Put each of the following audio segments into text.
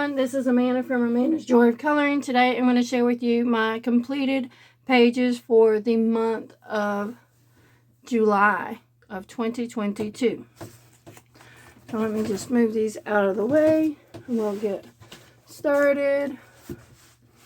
everyone, this is Amanda from Amanda's Joy of Coloring. Today I'm going to share with you my completed pages for the month of July of 2022. So let me just move these out of the way and we'll get started.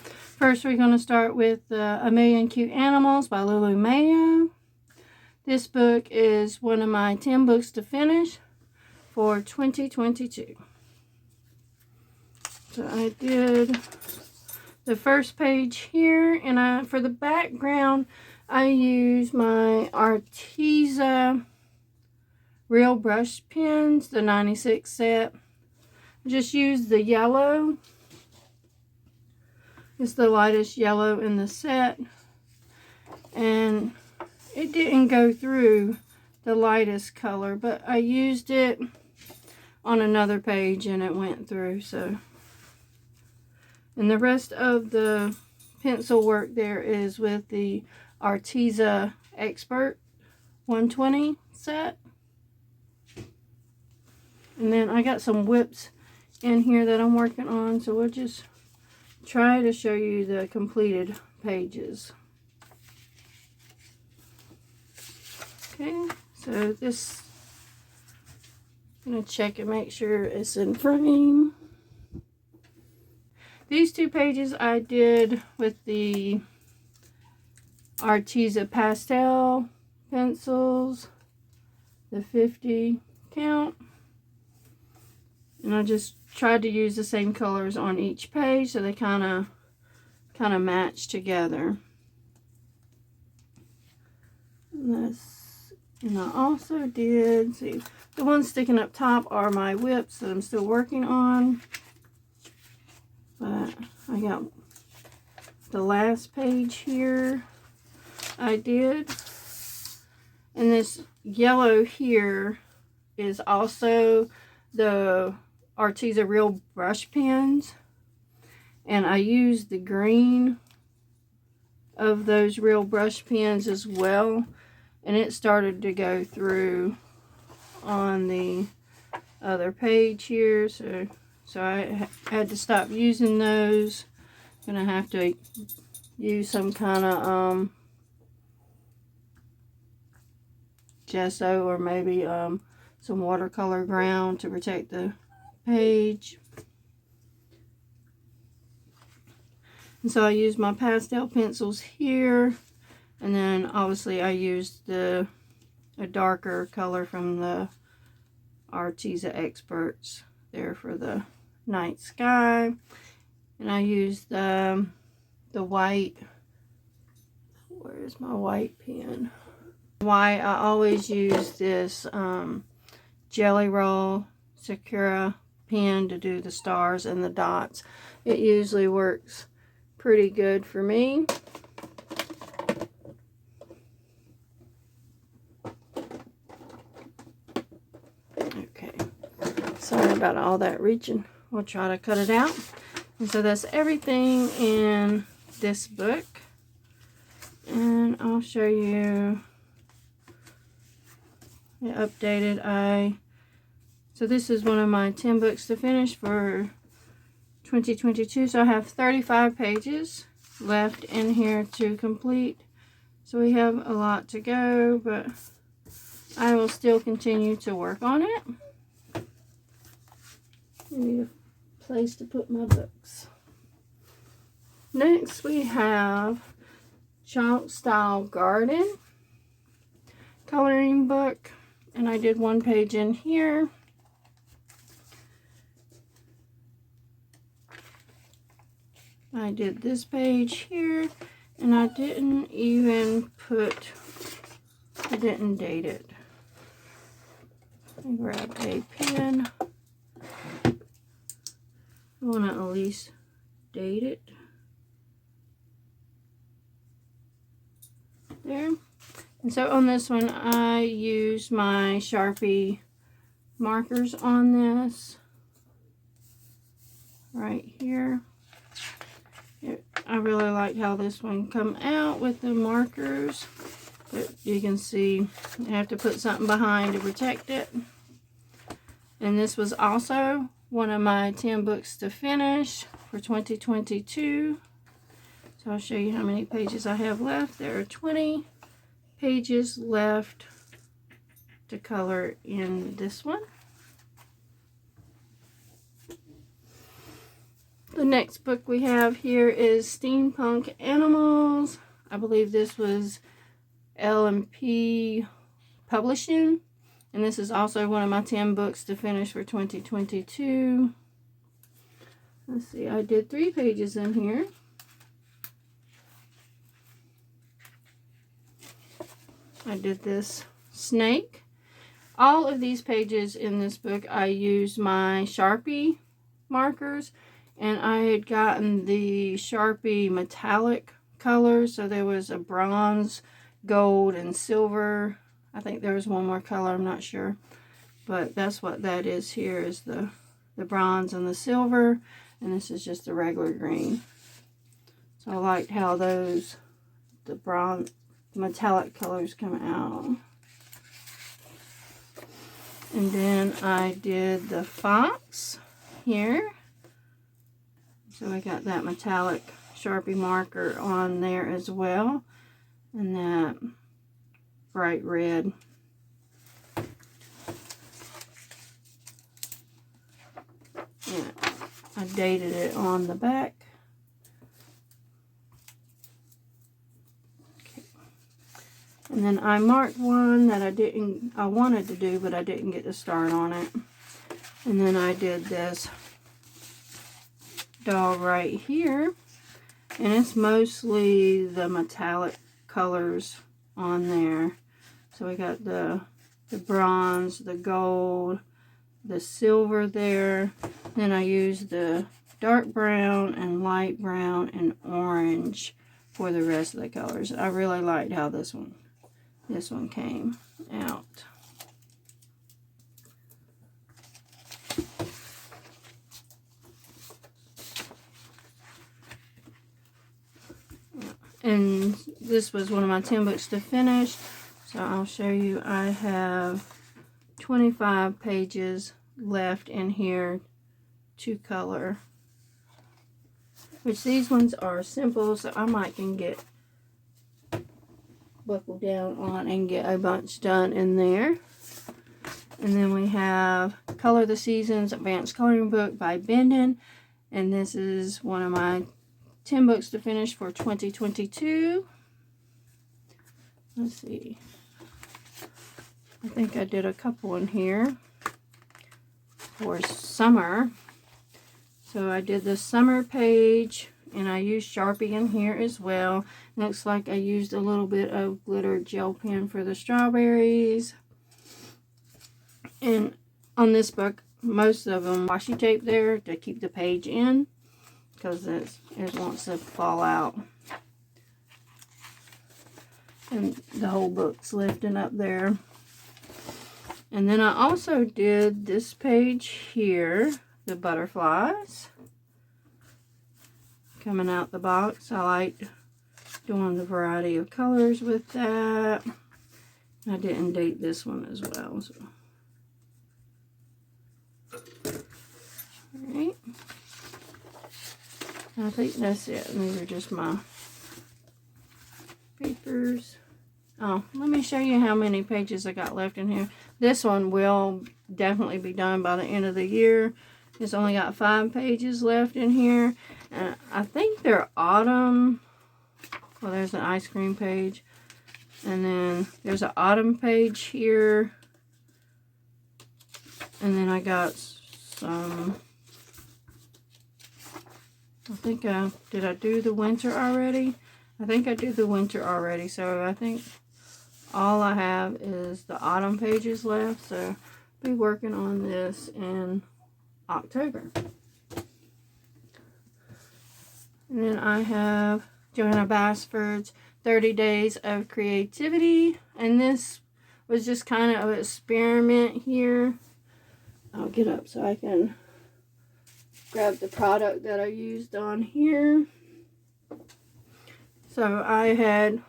First we're going to start with A Million Cute Animals by Lulu Mayo. This book is one of my 10 books to finish for 2022. So I did the first page here, and for the background I use my Arteza real brush pens, the 96 set. I just used the yellow. It's the lightest yellow in the set, and it didn't go through the lightest color, but I used it on another page and it went through. So, and the rest of the pencil work there is with the Arteza Expert 120 set. And then I got some whips in here that I'm working on, so we'll just try to show you the completed pages. Okay, so this, I'm going to check and make sure it's in frame. These two pages I did with the Arteza pastel pencils, the 50 count, and I just tried to use the same colors on each page so they kind of match together. And I also did, see, the ones sticking up top are my whips that I'm still working on. But I got the last page here I did. And this yellow here is also the Arteza real brush pens. And I used the green of those real brush pens as well. And it started to go through on the other page here. So I had to stop using those. I'm going to have to use some kind of gesso or maybe some watercolor ground to protect the page. And so I used my pastel pencils here. And then obviously I used a darker color from the Arteza Experts there for the night sky. And I used the white, where's my white pen? White, I always use this Jelly Roll Sakura pen to do the stars and the dots. It usually works pretty good for me. Okay, sorry about all that reaching. We'll try to cut it out. And so that's everything in this book. And I'll show you it updated. So this is one of my 10 books to finish for 2022. So I have 35 pages left in here to complete. So we have a lot to go, but I will still continue to work on it. I need a place to put my books. Next we have Chalk Style Garden coloring book, and I did one page in here. I did this page here, and I didn't date it. Let me grab a pen. I want to at least date it. There. And so on this one, I use my Sharpie markers on this. Right here. I really like how this one come out with the markers. But you can see I have to put something behind to protect it. And this was also one of my 10 books to finish for 2022. So I'll show you how many pages I have left. There are 20 pages left to color in this one. The next book we have here is Steampunk Animals. I believe this was L&P Publishing. And this is also one of my 10 books to finish for 2022. Let's see, I did 3 pages in here. I did this snake. All of these pages in this book, I used my Sharpie markers. And I had gotten the Sharpie metallic colors. So there was a bronze, gold, and silver. I think there was one more color, I'm not sure. But that's what that is here, is the bronze and the silver. And this is just the regular green. So I liked how the bronze, metallic colors come out. And then I did the fox here. So I got that metallic Sharpie marker on there as well. And that bright red. Yeah, I dated it on the back. Okay. And then I marked one that I wanted to do, but I didn't get to start on it. And then I did this dog right here, and it's mostly the metallic colors on there. So we got the bronze, the gold, the silver there. Then I used the dark brown and light brown and orange for the rest of the colors. I really liked how this one came out. And this was one of my 10 books to finish. So I'll show you, I have 25 pages left in here to color. Which these ones are simple, so I might can get buckled down on and get a bunch done in there. And then we have Color the Seasons Advanced Coloring Book by Bendon. And this is one of my 10 books to finish for 2022. Let's see. I think I did a couple in here for summer. So I did the summer page, and I used Sharpie in here as well. Looks like I used a little bit of glitter gel pen for the strawberries. And on this book, most of them washi tape there to keep the page in, because it wants to fall out. And the whole book's lifting up there. And then I also did this page here, the butterflies coming out the box. I liked doing the variety of colors with that. I didn't date this one as well. So. Alright. I think that's it. And these are just my papers. Oh, let me show you how many pages I got left in here. This one will definitely be done by the end of the year. It's only got 5 pages left in here. And I think they're autumn. Well, there's an ice cream page. And then there's an autumn page here. And then I got some... I think did I do the winter already? I think I did the winter already. So I think all I have is the autumn pages left. So I'll be working on this in October. And then I have Joanna Bassford's 30 Days of Creativity. And this was just kind of an experiment here. I'll get up so I can grab the product that I used on here. So I had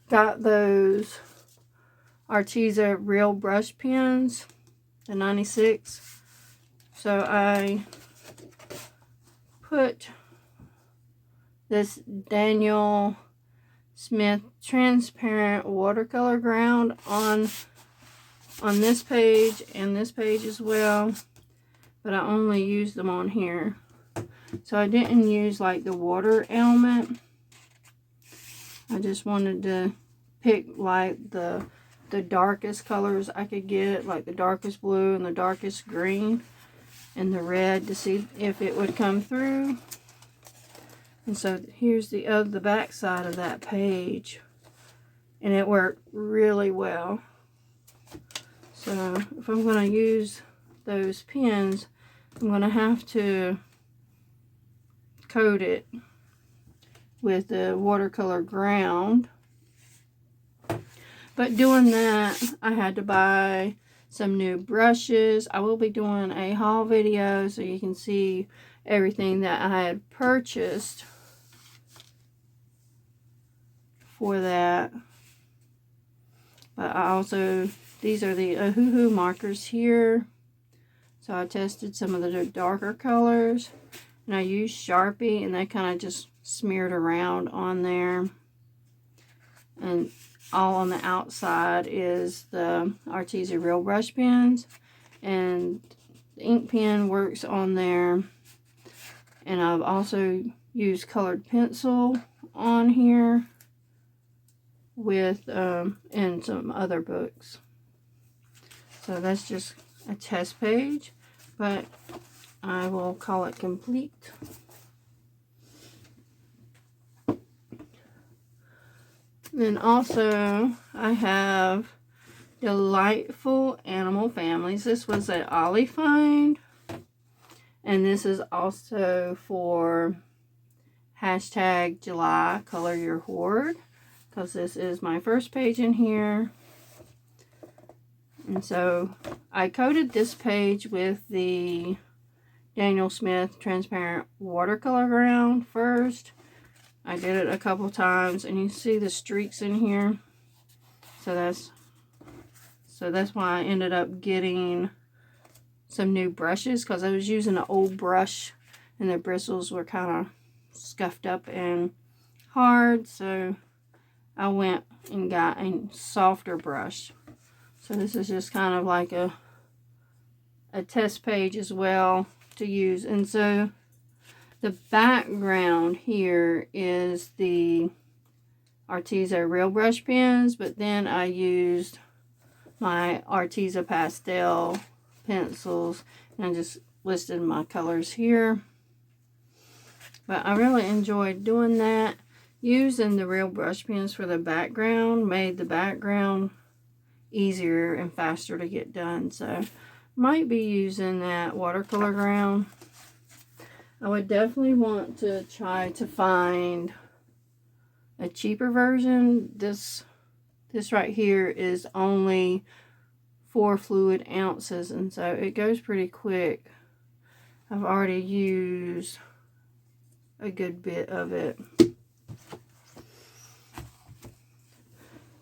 got those Arteza Real Brush Pens, the 96. So I put this Daniel Smith transparent watercolor ground on this page and this page as well, but I only used them on here. So I didn't use like the water element. I just wanted to pick like the darkest colors I could get, like the darkest blue and the darkest green and the red, to see if it would come through. And so here's the back side of that page, and it worked really well. So if I'm going to use those pens, I'm going to have to coat it with the watercolor ground. But doing that, I had to buy some new brushes. I will be doing a haul video so you can see everything that I had purchased for that. But I also, these are the Ohuhu markers here. So I tested some of the darker colors, and I used Sharpie, and they kind of just smeared around on there. And all on the outside is the Arteza Real Brush pens, and the ink pen works on there. And I've also used colored pencil on here with and some other books. So that's just a test page, but I will call it complete. Then also I have Delightful Animal Families. This was an Ollie find, and this is also for hashtag July Color Your Hoard, because this is my first page in here. And so I coated this page with the Daniel Smith transparent watercolor ground first. I did it a couple times, and you see the streaks in here. So that's why I ended up getting some new brushes, because I was using an old brush and the bristles were kind of scuffed up and hard. So I went and got a softer brush. So this is just kind of like a test page as well to use. And so the background here is the Arteza Real Brush pens, but then I used my Arteza Pastel pencils, and I just listed my colors here. But I really enjoyed doing that. Using the Real Brush pens for the background made the background easier and faster to get done. So might be using that watercolor ground. I would definitely want to try to find a cheaper version. This right here is only 4 fluid ounces, and so it goes pretty quick. I've already used a good bit of it.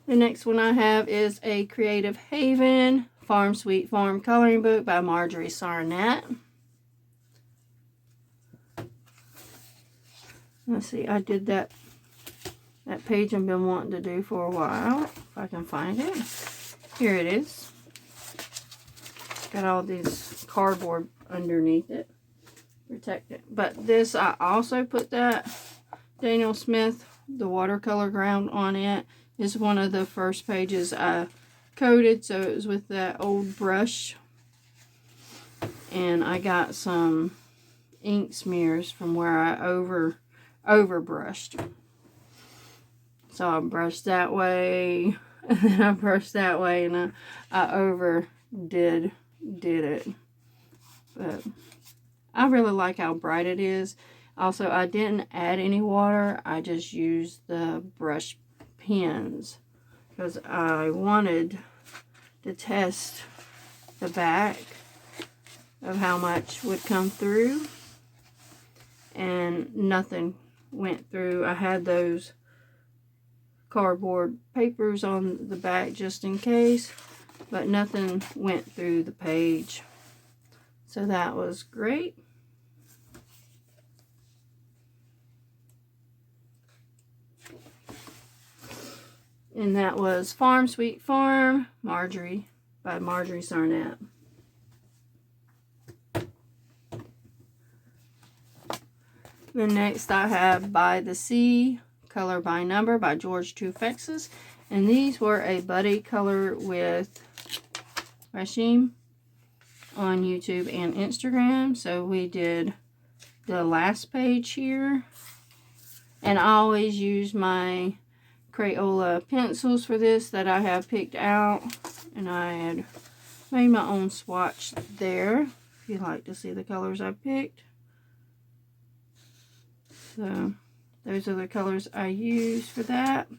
The next one I have is a Creative Haven Farm Sweet Farm coloring book by Marjorie Sarnett. Let's see, I did that page I've been wanting to do for a while, if I can find it. Here it is. Got all these cardboard underneath it, protect it. But this, I also put that Daniel Smith, the watercolor ground on it. It's one of the first pages I coated, so it was with that old brush. And I got some ink smears from where I over brushed. So I brushed that way, and then I brushed that way, and I over did it. But I really like how bright it is. Also, I didn't add any water. I just used the brush pens because I wanted to test the back of how much would come through, and nothing went through. I had those cardboard papers on the back just in case, but nothing went through the page. So that was great. And that was Farm Sweet Farm, Marjorie, by Marjorie Sarnett. Then next I have By the Sea, Color by Number by George Tufexis. And these were a buddy color with Rashim on YouTube and Instagram. So we did the last page here. And I always use my Crayola pencils for this that I have picked out. And I had made my own swatch there, if you'd like to see the colors I picked. So those are the colors I used for that.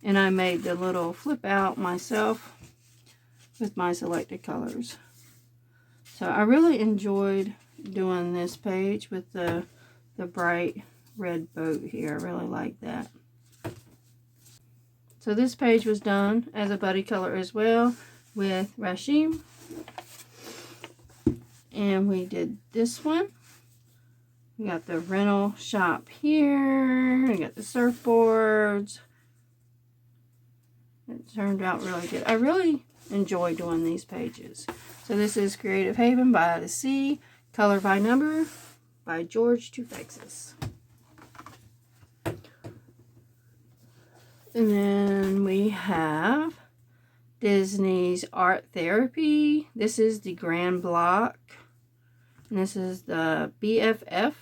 And I made the little flip out myself with my selected colors. So I really enjoyed doing this page with the bright red boat here. I really like that. So this page was done as a buddy color as well with Rashim. And we did this one. We got the rental shop here. We got the surfboards. It turned out really good. I really enjoy doing these pages. So this is Creative Haven by the Sea, Color by Number by George Tufexis. And then we have Disney's Art Therapy. This is the Grand Block. And this is the BFF,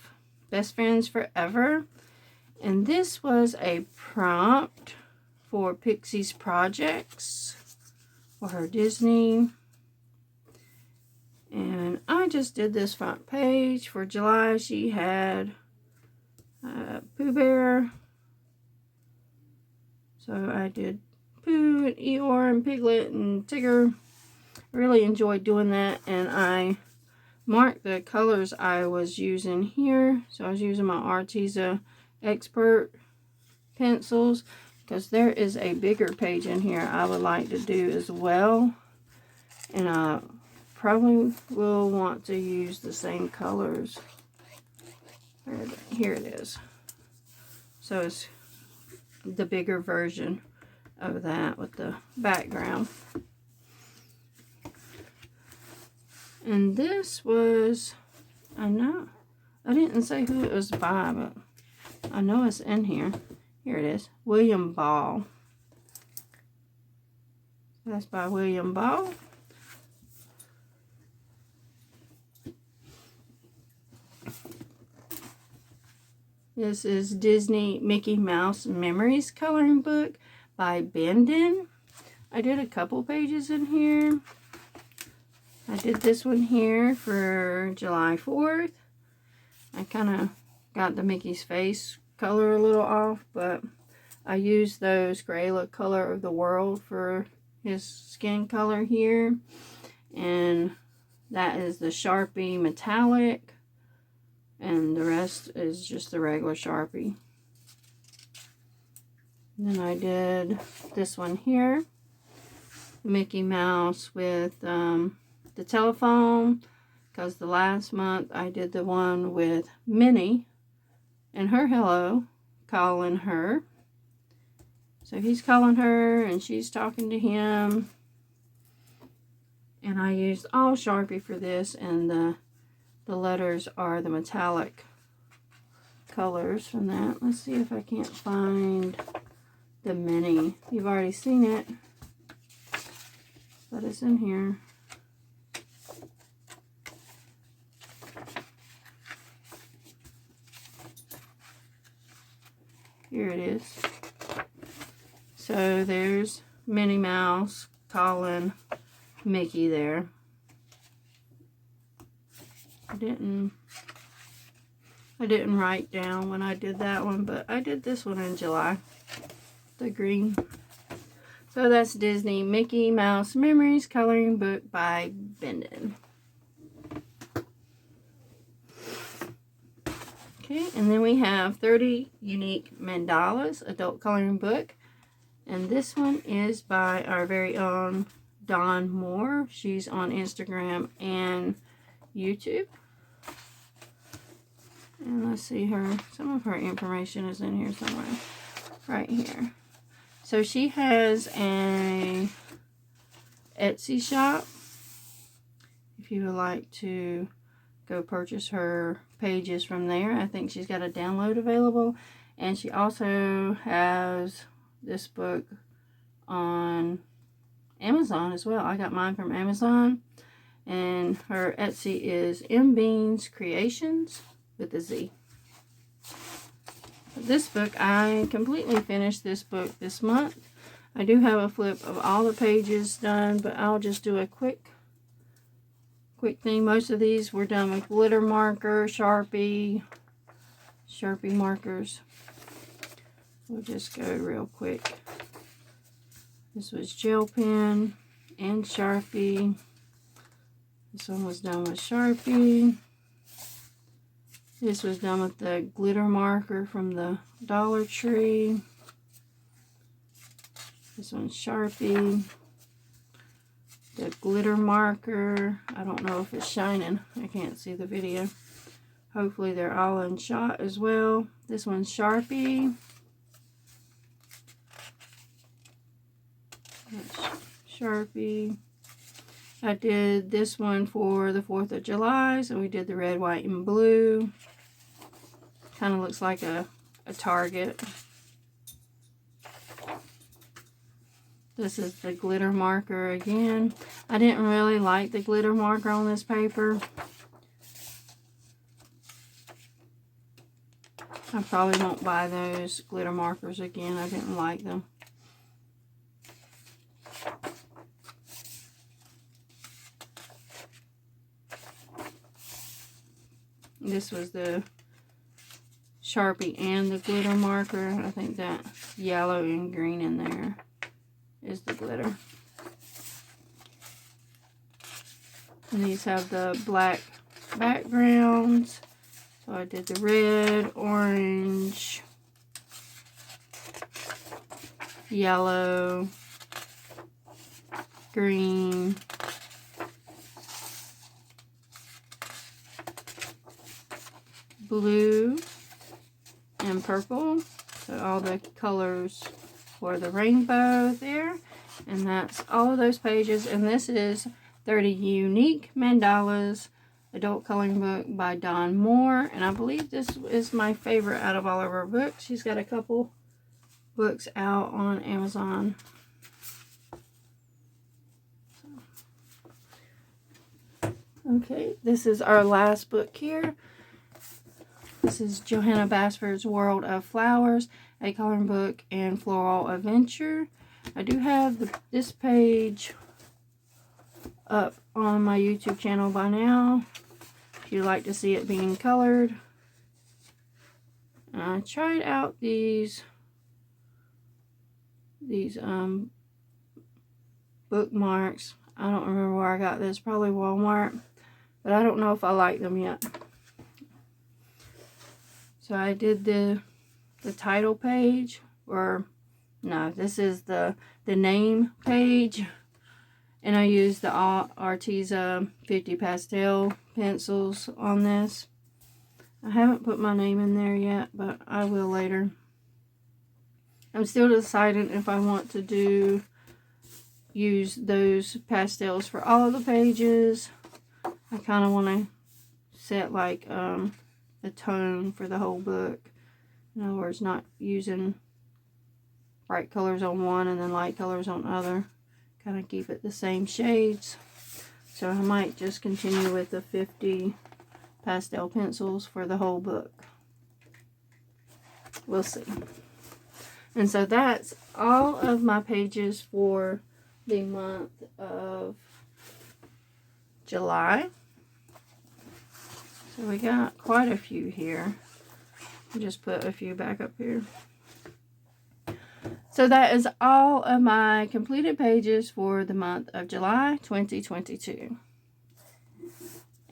Best Friends Forever. And this was a prompt for Pixie's projects for her Disney. And I just did this front page for July. She had Pooh Bear. So I did Pooh and Eeyore and Piglet and Tigger. I really enjoyed doing that. And I mark the colors I was using here. So I was using my Arteza Expert pencils because there is a bigger page in here I would like to do as well. And I probably will want to use the same colors. Here it is. So it's the bigger version of that with the background. And this was, I know, I didn't say who it was by, but I know it's in here. Here it is, William Ball. That's by William Ball. This is Disney Mickey Mouse Memories coloring book by Bendon. I did a couple pages in here. I did this one here for July 4th. I kind of got the Mickey's face color a little off, but I used those Crayola Color of the World for his skin color here. And that is the Sharpie Metallic. And the rest is just the regular Sharpie. And then I did this one here. Mickey Mouse with the telephone, because the last month I did the one with Minnie and her hello, calling her. So he's calling her and she's talking to him. And I used all Sharpie for this, and the letters are the metallic colors from that. Let's see if I can't find the Minnie. You've already seen it, but it's in here. Here it is. So there's Minnie Mouse calling Mickey there. I didn't write down when I did that one, but I did this one in July. The green. So that's Disney Mickey Mouse Memories coloring book by Bendon. Okay, and then we have 30 Unique Mandalas adult coloring book. And this one is by our very own Dawn Moore. She's on Instagram and YouTube. And let's see some of her information is in here somewhere. Right here. So she has a Etsy shop. If you would like to go purchase her pages from there. I think she's got a download available. And she also has this book on Amazon as well. I got mine from Amazon. And her Etsy is mbeans creations with a Z. This book, I completely finished this book this month. I do have a flip of all the pages done, but I'll just do a quick thing. Most of these were done with glitter marker, Sharpie markers. We'll just go real quick. This was gel pen and Sharpie. This one was done with Sharpie. This was done with the glitter marker from the Dollar Tree. This one's Sharpie. The glitter marker. I don't know if it's shining. I can't see the video. Hopefully they're all in shot as well. This one's Sharpie. That's Sharpie. I did this one for the 4th of July. So we did the red, white, and blue. Kind of looks like a target. This is the glitter marker again. I didn't really like the glitter marker on this paper. I probably won't buy those glitter markers again. I didn't like them. This was the Sharpie and the glitter marker. I think that yellow and green in there is the glitter. And these have the black backgrounds. So I did the red, orange, yellow, green, blue, and purple. So all the colors for the rainbow there. And that's all of those pages. And this is 30 Unique Mandalas Adult Coloring Book by Dawn Moore. And I believe this is my favorite out of all of her books. She's got a couple books out on Amazon. Okay, this is our last book here. This is Joanna Basford's World of Flowers, a coloring book and floral adventure. I do have this page up on my YouTube channel by now, if you'd like to see it being colored. I tried out these bookmarks. I don't remember where I got this, probably Walmart, but I don't know if I like them yet. So I did the title page, or no, this is the name page, and I used the Arteza 50 pastel pencils on this. I haven't put my name in there yet, but I will later. I'm still deciding if I want to use those pastels for all of the pages. I kind of want to set like a tone for the whole book. In other words, not using bright colors on one and then light colors on other. Kind of keep it the same shades. So I might just continue with the 50 pastel pencils for the whole book. We'll see. And so that's all of my pages for the month of July. So we got quite a few here. I'll just put a few back up here. So that is all of my completed pages for the month of July 2022.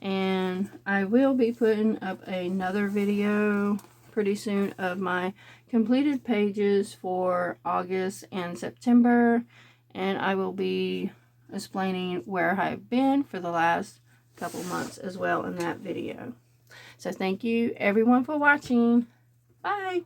And I will be putting up another video pretty soon of my completed pages for August and September. And I will be explaining where I've been for the last couple months as well in that video. So thank you everyone for watching. Bye.